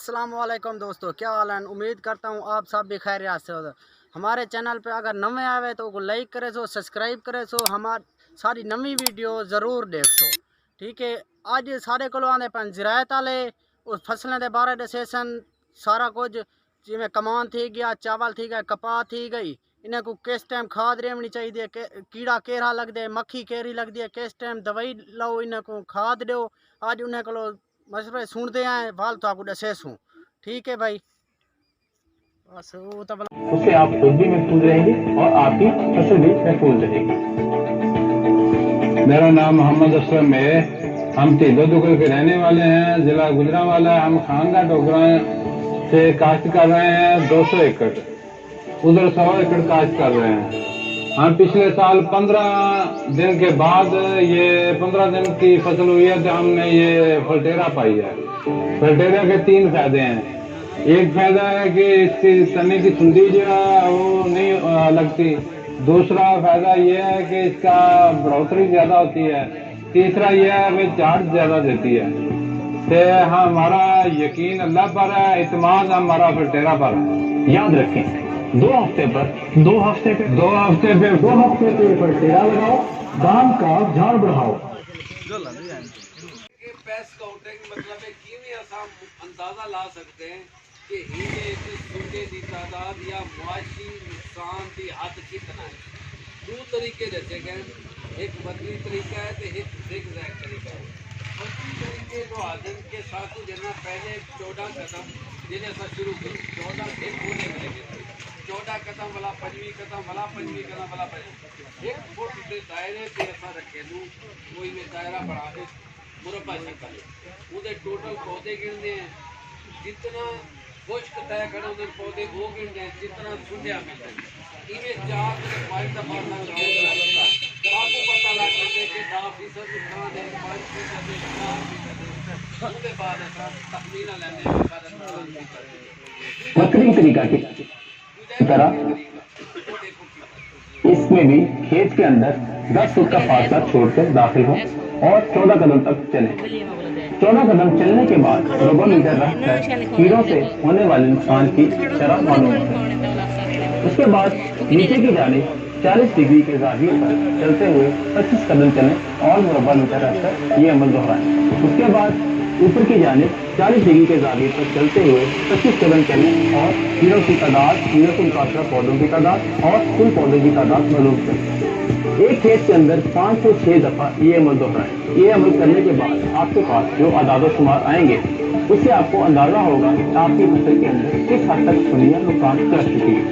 अस्सलाम वालेकुम दोस्तों, क्या हाल है। उम्मीद करता हूँ आप सब भी खैरियत से हो। हमारे चैनल पे अगर नवे आवे तो लाइक करे सो, सब्सक्राइब करे सो, हमारी सारी नवी वीडियो ज़रूर देख सो। ठीक है, अज साढ़े को आने पन ज़रायत वाले उस फसलों के बारे दसे सन सारा कुछ, जिमें कमान थी गया, चावल थी गया, कपाह थी गई, इन्हें को किस टाइम खाद रेवनी चाहिए, कीड़ा केड़ा लगता है, मक्खी केरी लगती है, किस टाइम दवाई लो, इन्हें को खाद दो। अज उन्हें को मशवरे सुनते हैं, वाल तो आपको दसे सूँ। ठीक है भाई, बस वो तो उससे आप खुद भी महफूज रहेंगे और आपकी फसल भी महफूज रहेगी। मेरा नाम मोहम्मद असलम है। हम तिलो दुगल के रहने वाले हैं, जिला गुजरांवाला। हम खानगा डोगरा से काश्त कर रहे हैं 200 एकड़, उधर 100 एकड़ काश्त कर रहे हैं। हम पिछले साल 15 दिन के बाद, ये 15 दिन की फसल हुई है तो हमने ये फलटेरा पाई है। फलटेरा के 3 फायदे हैं। एक फायदा है कि इसकी तने की सुंडी जो है वो नहीं लगती। दूसरा फायदा ये है कि इसका बढ़ोतरी ज्यादा होती है। तीसरा ये है कि चार्ज ज्यादा देती है। तो हमारा यकीन अल्लाह पर है, इत्मीनान हमारा फलटेरा पर है। याद रखें, 2 हफ्ते पे फलटेरा लगाओ, दाम का झाड़ बढ़ाओ। ਪੈਸ ਕਾਊਂਟਿੰਗ ਮਤਲਬ ਹੈ ਕਿਵੇਂ ਅਸਾਂ ਅੰਦਾਜ਼ਾ ਲਾ ਸਕਦੇ ਹਾਂ ਕਿ ਇਹਦੇ ਸੁੰਡੇ ਦੀ ਤਾਦਾਦ ਜਾਂ ਮੁਆਸ਼ੀ ਨੁਕਸਾਨ ਦੀ ਹੱਦ ਕਿਤਨਾ ਹੈ। 2 ਤਰੀਕੇ ਦੱਸੇ ਗਏ, ਇੱਕ ਬਦਲੀ ਤਰੀਕਾ है तो एक zigzag तरीका है। बदली तरीके को आदम के साथ जितना पहले 14 कदम जिन्हें असा शुरू करो, 14 एक होने लगे, 14 कदम वाला 25 कदम वाला 25 कदम वाला 1 फुट के दायरे से असा रखे लूँ, कोई भी दायरा बढ़ा दे मुरब्बा शक्ल उधर टोटल पौधे गिनते हैं, जितना खुश्क तय करें उधर पौधे वो गिनते हैं, जितना सुंडिया मिलता है। इन्हें 4 से 5 दफा आपको पता लग सकते कि 10% नुकसान है, 5% है, 4% है। उसके बाद ऐसा तखमीना लेने के बाद बकरी तरीका की तरह इसमें भी खेत के अंदर 10 फुट का फासला छोड़कर दाखिल हो और 14 कदम तक चले। 14 कदम चलने के बाद रोगोमीटर रखकर कीड़ों से होने वाले नुकसान की शरह मालूम है। उसके बाद नीचे की जानिब 40 डिग्री के जाविये पर चलते हुए 25 कदम चलें और मुरब्बा मीटर रखकर ये अमल दोहराएं। उसके बाद ऊपर की जानिब 40 डिग्री के जाविये पर चलते हुए 25 कदम चलें और कीड़ों की तादाद, कीड़ों से मुतासरा पौधों की तादाद और कुल पौधों की तादाद मालूम करें। एक खेत के अंदर 5 से 6 दफा ये अमल दोहराएं। ये अमल करने के बाद आपके पास जो अदाद शुमार आएंगे उससे आपको अंदाजा होगा कि आपकी फसल के अंदर किस हद तक सुंडियां नुकसान कर चुकी है।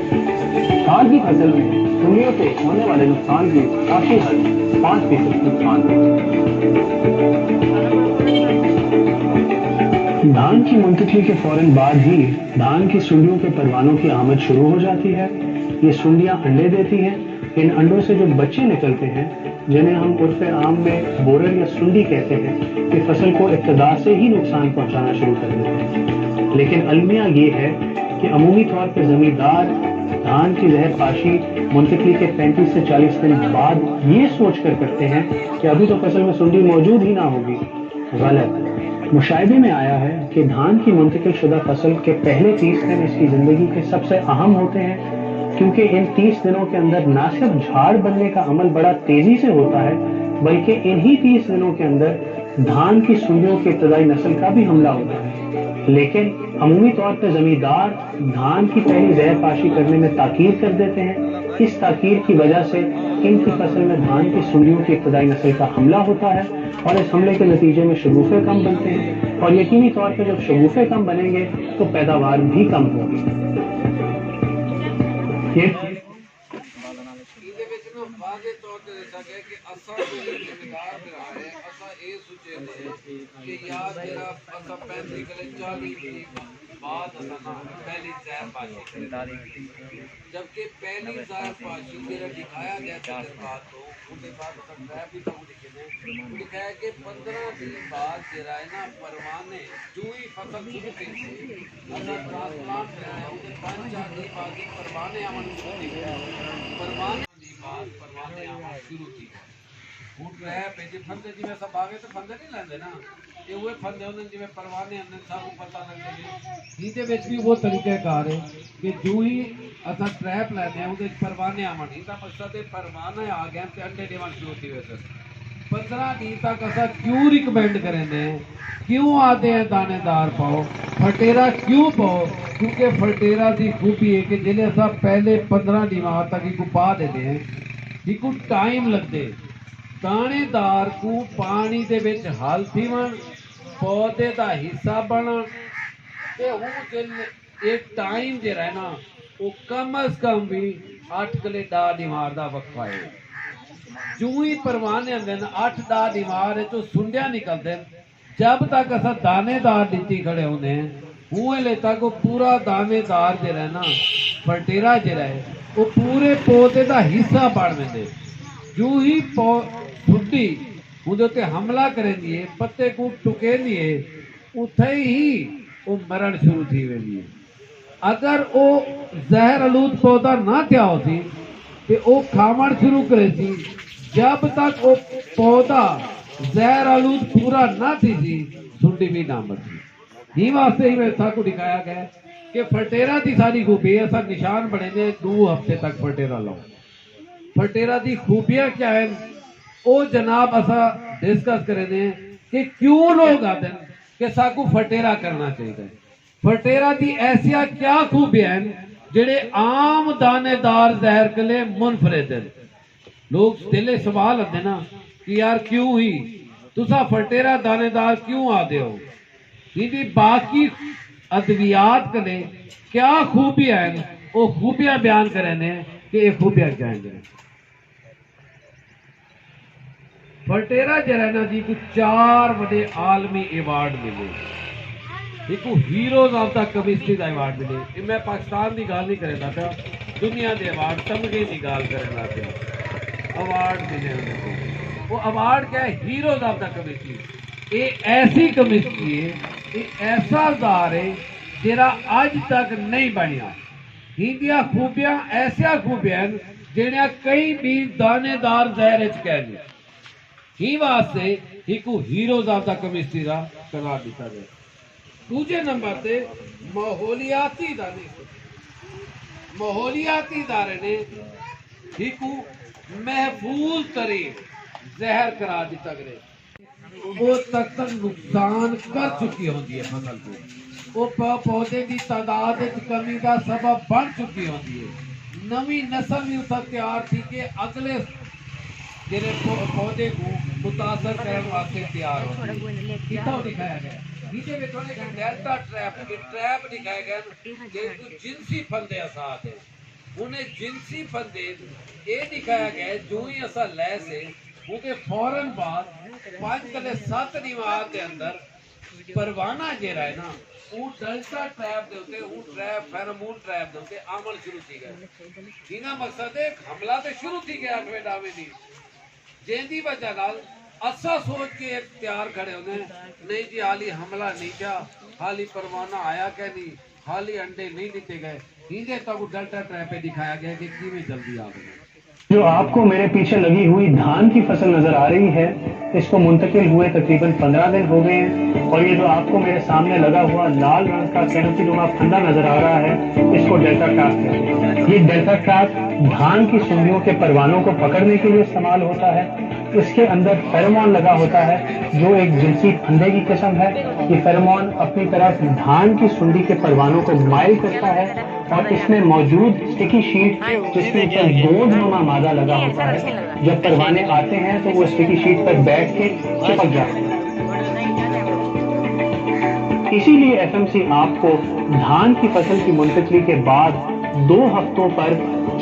धान की फसल में सुंडियों से होने वाले नुकसान की काफी हद 5% नुकसान है। धान की मुंतकली के फौरन बाद ही धान की सुंडियों के परवानों की आमद शुरू हो जाती है। ये सुंडियां अंडे देती हैं। इन अंडों से जो बच्चे निकलते हैं, जिन्हें हम उर्फ़े आम में बोरर या सुंडी कहते हैं, कि फसल को इब्तदा से ही नुकसान पहुंचाना शुरू कर देते हैं। लेकिन अलमिया ये है कि अमूमी तौर पर जमींदार धान की जहरपाशी मुंतकली के 35 से 40 दिन बाद ये सोच कर करते हैं कि अभी तो फसल में सुंडी मौजूद ही ना होगी। गलत। मुशाहिदे में आया है कि धान की मुंतकिल शुदा फसल के पहले 30 दिन इसकी ज़िंदगी के सबसे अहम होते हैं, क्योंकि इन 30 दिनों के अंदर न सिर्फ झाड़ बनने का अमल बड़ा तेजी से होता है, बल्कि इन्हीं 30 दिनों के अंदर धान की सुंडियों की इब्तदाई नस्ल का भी हमला होता है। लेकिन अमूमी तौर पर जमींदार धान की पहली जहरपाशी करने में ताकीर कर देते हैं। इस ताकीर की वजह से इनकी फसल में धान की सुंडियों की इब्तदाई नस्ल का हमला होता है और इस हमले के नतीजे में शगुफे कम बनते हैं, और यकीनी तौर पर जब शगुफे कम बनेंगे तो पैदावार भी कम होगी। ਇਹਦੇ ਵਿੱਚ ਨਾ ਵਾਜ਼ੇ ਤੌਰ ਤੇ ਦੱਸਿਆ ਗਿਆ ਕਿ ਅਸਾਂ ਜਿਹੜੇ ਜ਼ਿੰਮੇਦਾਰ ਰਹਾ ਹੈ, ਅਸਾਂ ਇਹ ਸੋਚੇ ਨੇ ਕਿ ਯਾਰ ਜਿਹੜਾ ਅਸਾਂ 35 ਕਲੇ 40 ਦੀ ਬਾਅਦ ਅਸਾਂ ਨਾ पहली जहरपाशी करें, जबकि पहली जहरपाशी ਜਿਹੜਾ ਦਿਖਾਇਆ ਗਿਆ ਤਜਰਬਾਤ ਤੋਂ ਉਹਦੇ ਬਾਅਦ ਅਸਾਂ ਟ੍ਰੈਪ ਵੀ ਤੋਂ ਲਿਖੇ ਨੇ, ਲਿਖਿਆ ਹੈ कि 15 दिन बाद ਜਿਹੜਾ ਹੈ ਨਾ परवाने जो ही फसल शुरू की असां ट्रांसप्लांट कराया ਉਹਦੇ 5-4 दिन बाद परवाने आवन शुरू की परवाने आवन शुरू की। ਹੁਣ ਟ੍ਰੈਪ ਜੇ ਫੰਦੇ ਜਿਵੇਂ ਸਭ ਆਵੇ ਤਾਂ ਫੰਦੇ ਨਹੀਂ ਲੈਂਦੇ ਨਾ, ये वो फंदे होंगे जिवें परवाने होंगे सबको पता लगदा है इहदे विच भी वो तरीका कार है कि जो ही असां ट्रैप लैंदे हैं उहदे परवाने आवन इहदा मकसद है परवाने आ गए ते अंडे देवन शुरू थी वैसे 15 दिन तक असां क्यों रिकमेंड करेंगे क्यों आते हैं दानेदार पाओ फटेरा क्यों पाओ क्योंकि फटेरा की खूबी है कि जिले असां पहले 15 दिन तक इको पा देते हैं इको टाइम लगते दानेदार को पानी दे विच हल थीवन पौधे का हिस्सा बनन ते हुण जिल एक टाइम जिहड़ा है ना वो कम अज कम भी 8 किले 10 दीवार का वक्फा है जो ही परवाने आंदे न 8-10 दीवार तो सुंडिया निकलते जब तक असा दानेदार नीति खड़े होने हुए तक वो पूरा दानेदार जिहड़ा है ना फटेरा जिहड़ा है वो पूरे पौधे का हिस्सा बन वेंदे जो ही छुट्टी उहदे हमला करेंदी है पत्ते को टुकेंदी है उथे ही वो मरण शुरू थी वेंदी है अगर वो जहर आलूद पौधा ना थिया होती तो वो खावण शुरू करे सी जब तक वो पौधा जहर आलूद पूरा ना थी सुंडी भी ना मरती ही वास्ते ही मैं को दिखाया गया कि फटेरा की सारी खूबी ऐसा निशान बने ने 2 हफ्ते तक फटेरा लाओ फटेरा की खूबियां क्या है वो जनाब असा डिस्कस करें कि क्यों लोग आते हैं कि साकू फटेरा करना चाहिए फटेरा की ऐसिया क्या खूबियां हैं जेड़े आम दानेदार जहर के लिए मुनफरिद हैं लोग दिले सवाल आते ना कि यार क्यों ही तुसा फटेरा दानेदार क्यों आते हो इनकी बाकी अद्वियात के लिए क्या खूबियां हैं वो खूबियां बयान करें कि ये खूबियां क्या हैं फटेरा जरैना जी को 4 बड़े आलमी अवार्ड मिले एक हीरोज ऑफ द केमिस्ट्री का अवार्ड मिले मैं पाकिस्तान की गल नहीं करना पिया दुनिया के अवार्ड तमगे की गल करना पिया अवार्ड मिले उनको वो अवार्ड क्या है हीरोज ऑफ द केमिस्ट्री ये ऐसी केमिस्ट्री है ये ऐसा जार है जेरा अज तक नहीं बनया हिंदिया खूबियां ऐसा खूबियां जेड़ा कई भी दानेदार जहर कह दी ही वास्ते एक हीरोज ऑफ द केमिस्ट्री का करार दिता गया दूजे नंबर से माहौलियाती दारे ने एक महफूज तरीन जहर करार दिता गया वो तक नुकसान कर चुकी होती है फसल को वो पौधे की तादाद कमी का सबब बन चुकी होती है नवी नस्ल भी उस तैयार थी कि अगले जिन्हें पौधे को मुतासर करने वास्ते तैयार हो दिखाया गया नीचे में थोड़े डेल्टा ट्रैप दिखाए गए कि जिनसी फंदे असात है उन्हें जिनसी फंदे ये दिखाया गया जो ही असा लै से उनके फौरन बाद 5 कले 7 दीवार के अंदर परवाना जेरा है ना वो डेल्टा ट्रैप दे उते वो ट्रैप फेरोमोन ट्रैप दे उते आमल शुरू थी गए जिना मकसद है हमला तो शुरू थी गया 8वें डावे दी जेंदी वजह नाल असा सोच के एक तैयार खड़े होने नहीं जी हाली हमला नहीं किया हाली परवाना आया क्या नहीं हाली अंडे नहीं दिते गए इनके तक डेल्टा ट्रैप पे दिखाया गया कि किवें जल्दी आ गए जो आपको मेरे पीछे लगी हुई धान की फसल नजर आ रही है इसको मुंतकिल हुए तकरीबन 15 दिन हो गए हैं और ये जो आपको मेरे सामने लगा हुआ लाल रंग का कैनोपी नुमा फंदा नजर आ रहा है इसको डेल्टा ट्रैप कहते हैं। ये डेल्टा ट्रैप धान की सुंडियों के परवानों को पकड़ने के लिए इस्तेमाल होता है। इसके अंदर फेरोमोन लगा होता है जो एक जिनसी फंदे की किस्म है। ये फेरोमोन अपनी तरफ धान की सुंडी के परवानों को माइल करता है और इसमें मौजूद स्टिकी शीट जिसके ऊपर गोंद नुमा मादा लगा होता है जब परवाने आते हैं तो वो स्टिकी शीट पर बैठ के चिपक जाते हैं। इसीलिए एफएमसी आपको धान की फसल की मुंतकली के बाद 2 हफ्तों पर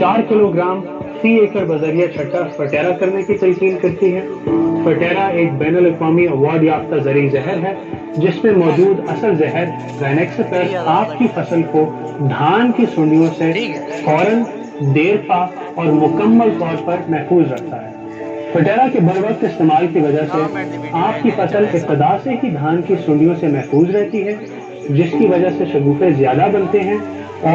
4 किलोग्राम फी एकड़ बजरिया छट्टा फटेरा करने की तलकीन करती है। फटेरा एक बैनुल अक़वामी अवार्ड याफ्ता ज़री जहर है जिसमें मौजूद असल जहर रैनेक्सपेस आपकी फसल को धान की सुंडियों से फौरन देर पा और मुकम्मल तौर पर महफूज रखता है। फटेरा के बरवक्त इस्तेमाल की वजह से आपकी फसल इब्तदा से ही धान की सुंडियों से महफूज रहती है जिसकी वजह से शगुफे ज्यादा बनते हैं और